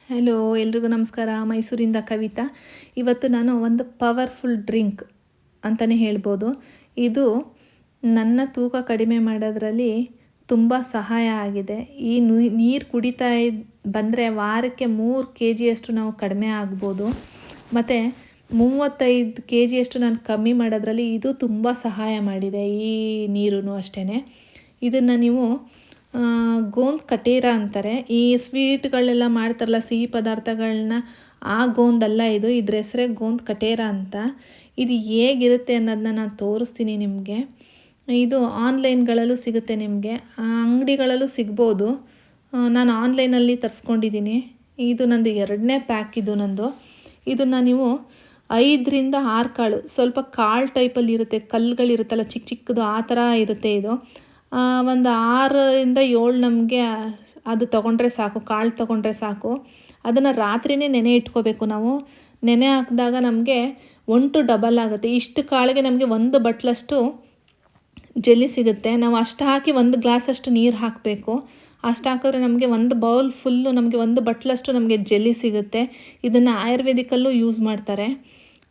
Hello, ಎಲ್ರಿಗೂ ನಮಸ್ಕಾರ. ಮೈಸೂರಿಂದ ಕವಿತಾ. ಇವತ್ತು ನಾನು ಒಂದು ಪವರ್ಫುಲ್ ಡ್ರಿಂಕ್ ಅಂತಲೇ ಹೇಳ್ಬೋದು. ಇದು ನನ್ನ ತೂಕ ಕಡಿಮೆ ಮಾಡೋದ್ರಲ್ಲಿ ತುಂಬ ಸಹಾಯ ಆಗಿದೆ. ಈ ನೀರು ಕುಡಿತಾ ಬಂದರೆ ವಾರಕ್ಕೆ 3 kgಯಷ್ಟು ನಾವು ಕಡಿಮೆ ಆಗ್ಬೋದು. ಮತ್ತು 35 kgಯಷ್ಟು ನಾನು ಕಮ್ಮಿ ಮಾಡೋದ್ರಲ್ಲಿ ಇದು ತುಂಬ ಸಹಾಯ ಮಾಡಿದೆ. ಈ ನೀರು ಅಷ್ಟೇ. ಇದನ್ನು ನೀವು ಗೋಂದ್ ಕಟೇರ ಅಂತಾರೆ. ಈ ಸ್ವೀಟ್ಗಳೆಲ್ಲ ಮಾಡ್ತಾರಲ್ಲ, ಸಿಹಿ ಪದಾರ್ಥಗಳನ್ನ, ಆ ಗೋಂದಲ್ಲ ಇದು. ಇದ್ರ ಹೆಸರೇ ಗೋಂದ್ ಕಟೇರ ಅಂತ. ಇದು ಹೇಗಿರುತ್ತೆ ಅನ್ನೋದನ್ನ ನಾನು ತೋರಿಸ್ತೀನಿ ನಿಮಗೆ. ಇದು ಆನ್ಲೈನ್ಗಳಲ್ಲೂ ಸಿಗುತ್ತೆ, ನಿಮಗೆ ಅಂಗಡಿಗಳಲ್ಲೂ ಸಿಗ್ಬೋದು. ನಾನು ಆನ್ಲೈನಲ್ಲಿ ತರಿಸ್ಕೊಂಡಿದ್ದೀನಿ. ಇದು ನಂದು 2ನೇ ಪ್ಯಾಕ್. ಇದು ನಂದು. ಇದನ್ನು ನೀವು 5ರಿಂದ 6 ಕಾಳು, ಸ್ವಲ್ಪ ಕಾಳು ಟೈಪಲ್ಲಿ ಇರುತ್ತೆ, ಕಲ್ಲುಗಳಿರುತ್ತಲ್ಲ ಚಿಕ್ಕ ಚಿಕ್ಕದು, ಆ ಥರ ಇರುತ್ತೆ ಇದು. ಒಂದು 6ರಿಂದ 7 ನಮಗೆ ಅದು ತೊಗೊಂಡ್ರೆ ಸಾಕು, ಕಾಳು ತೊಗೊಂಡ್ರೆ ಸಾಕು. ಅದನ್ನು ರಾತ್ರಿಯೇ ನೆನೆ ಇಟ್ಕೋಬೇಕು ನಾವು. ನೆನೆ ಹಾಕಿದಾಗ ನಮಗೆ 1 to ಡಬಲ್ ಆಗುತ್ತೆ. ಇಷ್ಟು ಕಾಳಿಗೆ ನಮಗೆ 1 ಬಟ್ಲಷ್ಟು ಜೆಲ್ಲಿ ಸಿಗುತ್ತೆ. ನಾವು ಅಷ್ಟು ಹಾಕಿ 1 ಗ್ಲಾಸಷ್ಟು ನೀರು ಹಾಕಬೇಕು. ಅಷ್ಟು ಹಾಕಿದ್ರೆ ನಮಗೆ 1 ಬೌಲ್ ಫುಲ್ಲು, ನಮಗೆ 1 ಬಟ್ಲಷ್ಟು ನಮಗೆ ಜೆಲ್ಲಿ ಸಿಗುತ್ತೆ. ಇದನ್ನು ಆಯುರ್ವೇದಿಕಲ್ಲೂ ಯೂಸ್ ಮಾಡ್ತಾರೆ.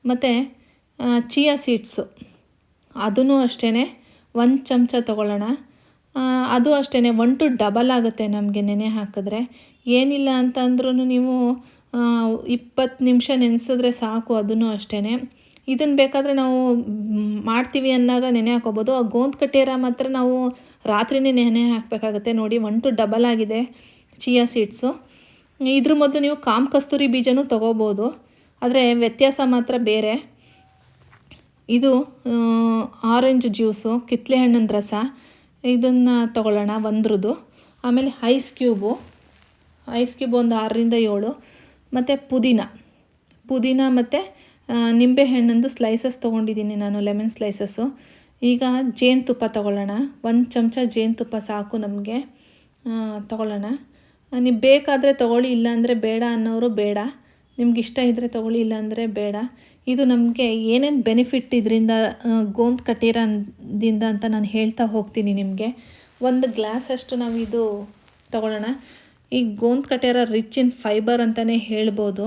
ಮತ್ತು ಚಿಯಾ ಸೀಡ್ಸು ಅದೂ ಅಷ್ಟೇ 1 ಚಮಚ ತೊಗೊಳ್ಳೋಣ. ಅದು ಅಷ್ಟೇ 1 to ಡಬಲ್ ಆಗುತ್ತೆ ನಮಗೆ ನೆನೆ ಹಾಕಿದ್ರೆ. ಏನಿಲ್ಲ ಅಂತಂದ್ರೂ ನೀವು 20 ನಿಮಿಷ ನೆನೆಸಿದ್ರೆ ಸಾಕು. ಅದೂ ಅಷ್ಟೇ. ಇದನ್ನು ಬೇಕಾದರೆ ನಾವು ಮಾಡ್ತೀವಿ ಅಂದಾಗ ನೆನೆ ಹಾಕೋಬೋದು. ಆ ಗೋಂದ್ ಕಟೇರ ಮಾತ್ರ ನಾವು ರಾತ್ರಿಯೇ ನೆನೆ ಹಾಕಬೇಕಾಗುತ್ತೆ. ನೋಡಿ, 1 to ಡಬಲ್ ಆಗಿದೆ ಚಿಯಾ ಸೀಡ್ಸು. ಇದ್ರ ಮೊದಲು ನೀವು ಕಾಮ ಕಸ್ತೂರಿ ಬೀಜನೂ ತೊಗೋಬೋದು, ಆದರೆ ವ್ಯತ್ಯಾಸ ಮಾತ್ರ ಬೇರೆ. ಇದು ಆರೆಂಜ್ ಜ್ಯೂಸು, ಕಿತ್ತಳೆ ಹಣ್ಣಿನ ರಸ, ಇದನ್ನು ತೊಗೊಳ್ಳೋಣ ಒಂದ್ರದ್ದು. ಆಮೇಲೆ ಐಸ್ ಕ್ಯೂಬ್ ಒಂದು 6ರಿಂದ 7, ಮತ್ತು ಪುದೀನ ಮತ್ತು ನಿಂಬೆಹಣ್ಣಿಂದು ಸ್ಲೈಸಸ್ ತೊಗೊಂಡಿದ್ದೀನಿ ನಾನು, ಲೆಮನ್ ಸ್ಲೈಸಸ್ಸು. ಈಗ ಜೇನುತುಪ್ಪ ತೊಗೊಳ್ಳೋಣ. 1 ಚಮಚ ಜೇನುತುಪ್ಪ ಸಾಕು ನಮಗೆ. ತೊಗೊಳ್ಳೋಣ. ನೀವು ಬೇಕಾದರೆ ತೊಗೊಳ್ಳಿ, ಇಲ್ಲಾಂದರೆ ಬೇಡ ಅನ್ನೋರು ಬೇಡ. ನಿಮ್ಗೆ ಇಷ್ಟ ಇದ್ದರೆ ತೊಗೊಳ್ಳಿ, ಇಲ್ಲಾಂದರೆ ಬೇಡ. ಇದು ನಮಗೆ ಏನೇನು ಬೆನಿಫಿಟ್ ಇದರಿಂದ, ಗೋಂದ್ ಕಟೇರದಿಂದ ಅಂತ ನಾನು ಹೇಳ್ತಾ ಹೋಗ್ತೀನಿ ನಿಮಗೆ. 1 ಗ್ಲಾಸಷ್ಟು ನಾವು ಇದು ತೊಗೊಳ್ಳೋಣ. ಈ ಗೋಂದ್ ಕಟೇರ ರಿಚ್ ಇನ್ ಫೈಬರ್ ಅಂತಲೇ ಹೇಳ್ಬೋದು.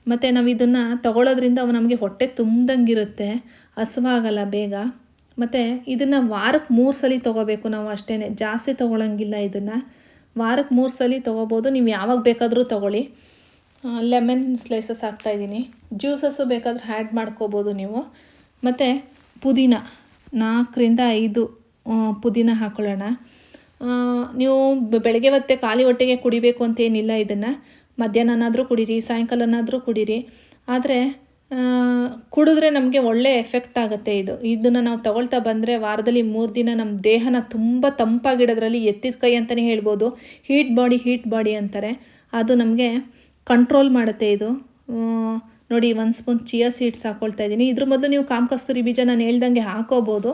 ಮತ್ತು ನಾವು ಇದನ್ನು ತೊಗೊಳ್ಳೋದ್ರಿಂದ ನಮಗೆ ಹೊಟ್ಟೆ ತುಂಬ್ದಂಗಿರುತ್ತೆ, ಹಸುವಾಗಲ್ಲ ಬೇಗ. ಮತ್ತು ಇದನ್ನು ವಾರಕ್ಕೆ 3 ಸಲ ತೊಗೋಬೇಕು ನಾವು, ಅಷ್ಟೇ. ಜಾಸ್ತಿ ತೊಗೊಳಂಗಿಲ್ಲ. ಇದನ್ನು ವಾರಕ್ಕೆ 3 ಸಲ ತೊಗೋಬೋದು. ನೀವು ಯಾವಾಗ ಬೇಕಾದರೂ ತೊಗೊಳ್ಳಿ. ಲೆಮನ್ ಸ್ಲೈಸಸ್ ಹಾಕ್ತಾಯಿದ್ದೀನಿ. ಜ್ಯೂಸಸ್ಸು ಬೇಕಾದ್ರೆ ಆ್ಯಡ್ ಮಾಡ್ಕೋಬೋದು ನೀವು. ಮತ್ತು ಪುದೀನ 4ರಿಂದ 5 ಪುದೀನ ಹಾಕ್ಕೊಳ್ಳೋಣ. ನೀವು ಬೆಳಗ್ಗೆ ಹೊತ್ತೆ ಖಾಲಿ ಹೊಟ್ಟೆಗೆ ಕುಡಿಬೇಕು ಅಂತೇನಿಲ್ಲ. ಇದನ್ನು ಮಧ್ಯಾಹ್ನನಾದರೂ ಕುಡೀರಿ, ಸಾಯಂಕಾಲನಾದರೂ ಕುಡೀರಿ. ಆದರೆ ಕುಡಿದ್ರೆ ನಮಗೆ ಒಳ್ಳೆ ಎಫೆಕ್ಟ್ ಆಗುತ್ತೆ. ಇದನ್ನು ನಾವು ತಗೊಳ್ತಾ ಬಂದರೆ ವಾರದಲ್ಲಿ 3 ದಿನ ನಮ್ಮ ದೇಹನ ತುಂಬ ತಂಪಾಗಿಡೋದ್ರಲ್ಲಿ ಎತ್ತಿದ ಕೈ ಅಂತಲೇ ಹೇಳ್ಬೋದು. ಹೀಟ್ ಬಾಡಿ ಅಂತಾರೆ. ಅದು ನಮಗೆ ಕಂಟ್ರೋಲ್ ಮಾಡುತ್ತೆ ಇದು. ನೋಡಿ, 1 ಸ್ಪೂನ್ ಚಿಯಾ ಸೀಡ್ಸ್ ಹಾಕ್ಕೊಳ್ತಾ ಇದ್ದೀನಿ. ಇದ್ರ ಮೊದಲು ನೀವು ಕಾಮ ಕಸ್ತೂರಿ ಬೀಜ ನಾನು ಹೇಳ್ದಂಗೆ ಹಾಕೋಬೋದು,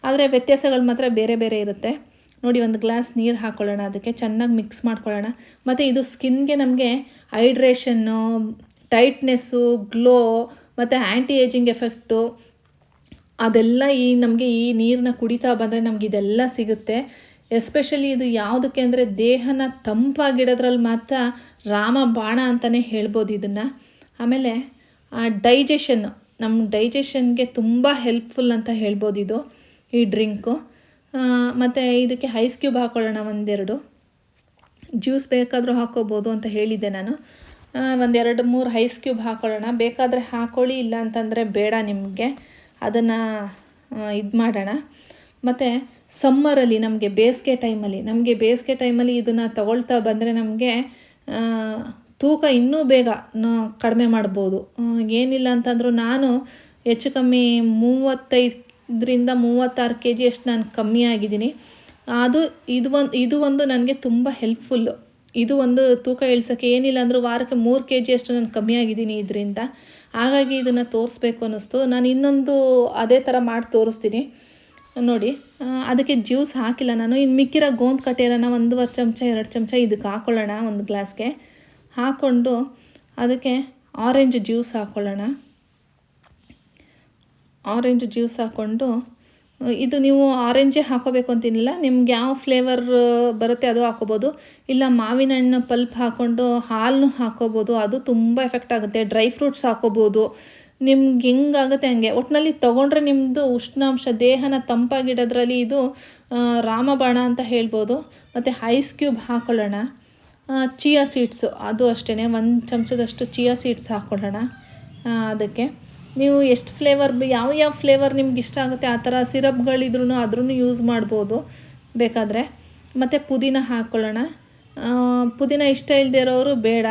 ಆದರೆ ವ್ಯತ್ಯಾಸಗಳು ಮಾತ್ರ ಬೇರೆ ಬೇರೆ ಇರುತ್ತೆ. ನೋಡಿ, 1 ಗ್ಲಾಸ್ ನೀರು ಹಾಕ್ಕೊಳ್ಳೋಣ. ಅದಕ್ಕೆ ಚೆನ್ನಾಗಿ ಮಿಕ್ಸ್ ಮಾಡ್ಕೊಳ್ಳೋಣ. ಮತ್ತು ಇದು ಸ್ಕಿನ್ಗೆ ನಮಗೆ ಹೈಡ್ರೇಷನ್ನು, ಟೈಟ್ನೆಸ್ಸು, ಗ್ಲೋ ಮತ್ತು ಆ್ಯಂಟಿ ಏಜಿಂಗ್ ಎಫೆಕ್ಟು ಅದೆಲ್ಲ ನಮಗೆ ಈ ನೀರನ್ನ ಕುಡಿತಾ ಬಂದರೆ ನಮ್ಗೆ ಇದೆಲ್ಲ ಸಿಗುತ್ತೆ. ಎಸ್ಪೆಷಲಿ ಇದು ಯಾವುದಕ್ಕೆ ಅಂದರೆ ದೇಹನ ತಂಪಾಗಿಡೋದ್ರಲ್ಲಿ ಮಾತ್ರ ರಾಮ ಬಾಣ ಅಂತಲೇ ಹೇಳ್ಬೋದು ಇದನ್ನು. ಆಮೇಲೆ ಡೈಜೆಷನ್ನು, ನಮ್ಮ ಡೈಜೆಷನ್ಗೆ ತುಂಬ ಹೆಲ್ಪ್ಫುಲ್ ಅಂತ ಹೇಳ್ಬೋದು ಈ ಡ್ರಿಂಕು. ಮತ್ತು ಇದಕ್ಕೆ ಐಸ್ ಕ್ಯೂಬ್ ಹಾಕ್ಕೊಳ್ಳೋಣ. 1-2 ಜ್ಯೂಸ್ ಬೇಕಾದರೂ ಹಾಕ್ಕೋಬೋದು ಅಂತ ಹೇಳಿದ್ದೆ ನಾನು. 1-2-3 ಐಸ್ ಕ್ಯೂಬ್ ಹಾಕ್ಕೊಳ್ಳೋಣ. ಬೇಕಾದರೆ ಹಾಕ್ಕೊಳ್ಳಿ, ಇಲ್ಲ ಅಂತಂದರೆ ಬೇಡ ನಿಮಗೆ. ಅದನ್ನು ಇದು ಮಾಡೋಣ. ಮತ್ತು ಸಮ್ಮರಲ್ಲಿ ಬೇಸಿಗೆ ಟೈಮಲ್ಲಿ ಇದನ್ನು ತಗೊಳ್ತಾ ಬಂದರೆ ನಮಗೆ ತೂಕ ಇನ್ನೂ ಬೇಗ ಕಡಿಮೆ ಮಾಡ್ಬೋದು. ಏನಿಲ್ಲ ಅಂತಂದರೂ ನಾನು ಹೆಚ್ಚು ಕಮ್ಮಿ 35ರಿಂದ 36 kg ಅಷ್ಟು ನಾನು ಕಮ್ಮಿ ಆಗಿದ್ದೀನಿ. ಇದು ಒಂದು ನನಗೆ ತುಂಬ ಹೆಲ್ಪ್ಫುಲ್ಲು. ಇದು ಒಂದು ತೂಕ ಇಳಿಸೋಕ್ಕೆ ಏನಿಲ್ಲ ಅಂದರೂ ವಾರಕ್ಕೆ 3 kg ಅಷ್ಟು ನಾನು ಕಮ್ಮಿ ಆಗಿದ್ದೀನಿ ಇದರಿಂದ. ಹಾಗಾಗಿ ಇದನ್ನು ತೋರಿಸ್ಬೇಕು ಅನ್ನಿಸ್ತು. ನಾನು ಇನ್ನೊಂದು ಅದೇ ಥರ ಮಾಡಿ ತೋರಿಸ್ತೀನಿ ನೋಡಿ. ಅದಕ್ಕೆ ಜ್ಯೂಸ್ ಹಾಕಿಲ್ಲ ನಾನು. ಇನ್ನು ಮಿಕ್ಕಿರೋ ಗೋಂದ್ ಕಟೇರನ 1.5 ಚಮಚ 2 ಚಮಚ ಇದಕ್ಕೆ ಹಾಕ್ಕೊಳ್ಳೋಣ. 1 ಗ್ಲಾಸ್ಗೆ ಹಾಕ್ಕೊಂಡು ಅದಕ್ಕೆ ಆರೆಂಜ್ ಜ್ಯೂಸ್ ಹಾಕ್ಕೊಳ್ಳೋಣ. ಆರೆಂಜ್ ಜ್ಯೂಸ್ ಹಾಕ್ಕೊಂಡು ಇದು ನೀವು ಆರೆಂಜೇ ಹಾಕೋಬೇಕು ಅಂತಿಲ್ಲ, ನಿಮ್ಗೆ ಯಾವ ಫ್ಲೇವರ್ ಬರುತ್ತೆ ಅದು ಹಾಕೋಬೋದು. ಇಲ್ಲ ಮಾವಿನ ಹಣ್ಣು ಪಲ್ಪ್ ಹಾಕ್ಕೊಂಡು ಹಾಲನ್ನು ಹಾಕೋಬೋದು, ಅದು ತುಂಬ ಎಫೆಕ್ಟ್ ಆಗುತ್ತೆ. ಡ್ರೈ ಫ್ರೂಟ್ಸ್ ಹಾಕೋಬೋದು, ನಿಮ್ಗೆ ಹೆಂಗಾಗುತ್ತೆ ಹಂಗೆ. ಒಟ್ಟಿನಲ್ಲಿ ತೊಗೊಂಡ್ರೆ ನಿಮ್ಮದು ಉಷ್ಣಾಂಶ ದೇಹನ ತಂಪಾಗಿಡೋದ್ರಲ್ಲಿ ಇದು ರಾಮಬಾಣ ಅಂತ ಹೇಳ್ಬೋದು. ಮತ್ತು ಐಸ್ ಕ್ಯೂಬ್ ಹಾಕೊಳ್ಳೋಣ. ಚಿಯಾ ಸೀಡ್ಸು ಅದು ಅಷ್ಟೇ, 1 ಚಮಚದಷ್ಟು ಚಿಯಾ ಸೀಡ್ಸ್ ಹಾಕ್ಕೊಳ್ಳೋಣ. ಅದಕ್ಕೆ ನೀವು ಎಷ್ಟು ಫ್ಲೇವರ್ ಯಾವ ಫ್ಲೇವರ್ ನಿಮ್ಗೆ ಇಷ್ಟ ಆಗುತ್ತೆ ಆ ಥರ ಸಿರಪ್ಗಳಿದ್ರೂ ಅದ್ರೂ ಯೂಸ್ ಮಾಡ್ಬೋದು ಬೇಕಾದರೆ. ಮತ್ತು ಪುದೀನ ಹಾಕ್ಕೊಳ್ಳೋಣ. ಪುದೀನ ಇಷ್ಟ ಇಲ್ಲದೆ ಇರೋರು ಬೇಡ.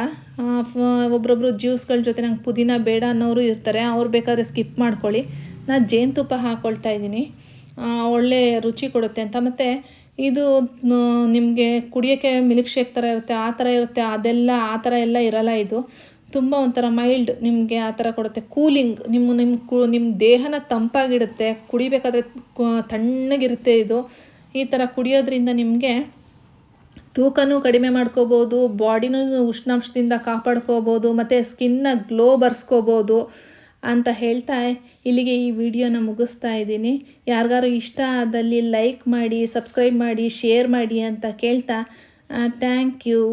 ಒಬ್ರೊಬ್ರು ಜ್ಯೂಸ್ಗಳ ಜೊತೆ ನಂಗೆ ಪುದೀನ ಬೇಡ ಅನ್ನೋರು ಇರ್ತಾರೆ, ಅವ್ರು ಬೇಕಾದ್ರೆ ಸ್ಕಿಪ್ ಮಾಡ್ಕೊಳ್ಳಿ. ನಾನು ಜೇನುತುಪ್ಪ ಹಾಕ್ಕೊಳ್ತಾ ಇದ್ದೀನಿ, ಒಳ್ಳೆ ರುಚಿ ಕೊಡುತ್ತೆ ಅಂತ. ಮತ್ತು ಇದು ನಿಮಗೆ ಕುಡಿಯೋಕ್ಕೆ ಮಿಲ್ಕ್ ಶೇಕ್ ಥರ ಇರುತ್ತೆ, ಆ ಥರ ಇರುತ್ತೆ, ಆ ಥರ ಎಲ್ಲ ಇರಲ್ಲ. ಇದು ತುಂಬ ಒಂಥರ ಮೈಲ್ಡ್ ನಿಮಗೆ ಆ ಥರ ಕೊಡುತ್ತೆ. ಕೂಲಿಂಗ್ ನಿಮ್ಮ ದೇಹನ ತಂಪಾಗಿಡುತ್ತೆ. ಕುಡಿಬೇಕಾದ್ರೆ ತಣ್ಣಗಿರುತ್ತೆ ಇದು. ಈ ಥರ ಕುಡಿಯೋದ್ರಿಂದ ನಿಮಗೆ ತೂಕನೂ ಕಡಿಮೆ ಮಾಡ್ಕೋಬೋದು, ಬಾಡಿನೂ ಉಷ್ಣಾಂಶದಿಂದ ಕಾಪಾಡ್ಕೋಬೋದು, ಮತ್ತು ಸ್ಕಿನ್ನ ಗ್ಲೋ ಬರ್ಸ್ಕೋಬೋದು ಅಂತ ಹೇಳ್ತಾ ಇಲ್ಲಿಗೆ ಈ ವಿಡಿಯೋನ ಮುಗಿಸ್ತಾ ಇದ್ದೀನಿ. ಯಾರಿಗಾರು ಇಷ್ಟ ಆದಲ್ಲಿ ಲೈಕ್ ಮಾಡಿ, ಸಬ್ಸ್ಕ್ರೈಬ್ ಮಾಡಿ, ಶೇರ್ ಮಾಡಿ ಅಂತ ಕೇಳ್ತಾ ಥ್ಯಾಂಕ್ ಯು.